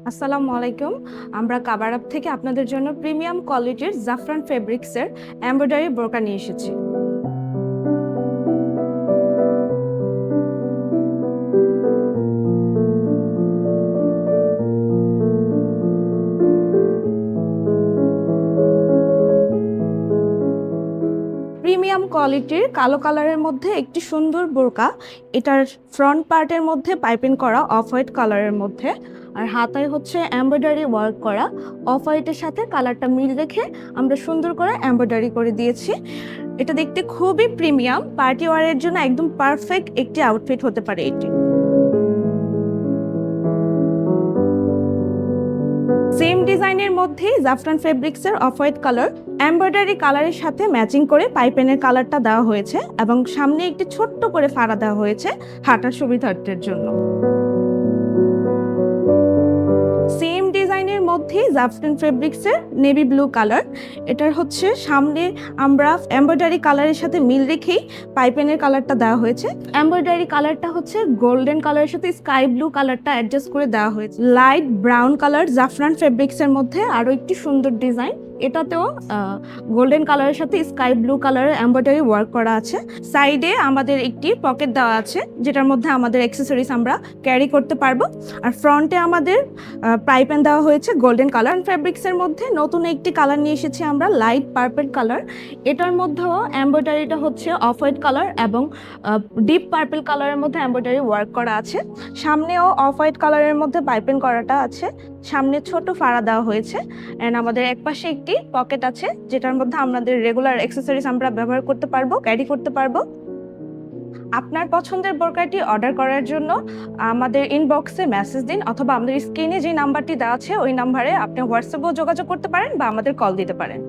আসসালামু আলাইকুম। আমরা কাবার আপ থেকে আপনাদের জন্য প্রিমিয়াম কোয়ালিটির জাফরান ফেব্রিক্সের এমব্রয়ডারি বোরকা নিয়ে এসেছি। প্রিমিয়াম কোয়ালিটির কালো কালারের মধ্যে একটি সুন্দর বোরকা। এটার ফ্রন্ট পার্টের মধ্যে পাইপিং করা অফ হোয়াইট কালারের মধ্যে, আর হাতায় হচ্ছে এমব্রয়ডারি ওয়ার্ক করা। অফ হোয়াইটের সাথে কালারটা মিল রেখে আমরা সুন্দর করে এমব্রয়ডারি করে দিয়েছি। এটা দেখতে খুবই প্রিমিয়াম, পার্টি ওয়ারের জন্য একদম পারফেক্ট একটি আউটফিট হতে পারে এটি। সেম ডিজাইনের মধ্যেই জাফরান ফেব্রিক্সের অফ হোয়াইট কালার এমব্রয়ডারি কালারের সাথে ম্যাচিং করে পাইপেনের কালারটা দেওয়া হয়েছে এবং সামনে একটি ছোট্ট করে ফাড়া দেওয়া হয়েছে হাঁটার সুবিধার্থের জন্য। সেম ডিজাইনের মধ্যে জাফরান ফেব্রিক্সের নেভি ব্লু কালার, এটার হচ্ছে সামনে আমরা এমব্রয়ডারি কালারের সাথে মিল রেখেই পাইপেনের কালারটা দেওয়া হয়েছে। এমব্রয়ডারি কালারটা হচ্ছে গোল্ডেন কালারের সাথে স্কাই ব্লু কালারটা অ্যাডজাস্ট করে দেওয়া হয়েছে। লাইট ব্রাউন কালার জাফরান ফেব্রিক্সের মধ্যে আরও একটি সুন্দর ডিজাইন, এটাতেও গোল্ডেন কালারের সাথে স্কাই ব্লু কালারের এমব্রয়ডারি ওয়ার্ক করা আছে। সাইডে আমাদের একটি পকেট দেওয়া আছে যেটার মধ্যে আমাদের অ্যাক্সেসরিজ আমরা ক্যারি করতে পারবো। আর ফ্রন্টে আমাদের পাইপেন দেওয়া হয়েছে গোল্ডেন কালার। ফেব্রিক্সের মধ্যে নতুন একটি কালার নিয়ে এসেছি আমরা, লাইট পার্পল কালার। এটার মধ্যেও এমব্রয়ডারিটা হচ্ছে অফ হোয়াইট কালার এবং ডিপ পার্পল কালারের মধ্যে এমব্রয়ডারি ওয়ার্ক করা আছে। সামনেও অফ হোয়াইট কালারের মধ্যে পাইপেন করাটা আছে, সামনে ছোট ফাড়া দেওয়া হয়েছে। অ্যান্ড আমাদের একপাশে একটি পকেট আছে যেটার মধ্যে আমাদের রেগুলার অ্যাক্সেসরিজ আমরা ব্যবহার করতে পারবো, ক্যারি করতে পারবো। আপনার পছন্দের বোরকাটি অর্ডার করার জন্য আমাদের ইনবক্সে মেসেজ দিন অথবা আমাদের স্ক্রিনে যে নাম্বারটি দেওয়া আছে ওই নাম্বারে আপনি হোয়াটসঅ্যাপেও যোগাযোগ করতে পারেন বা আমাদের কল দিতে পারেন।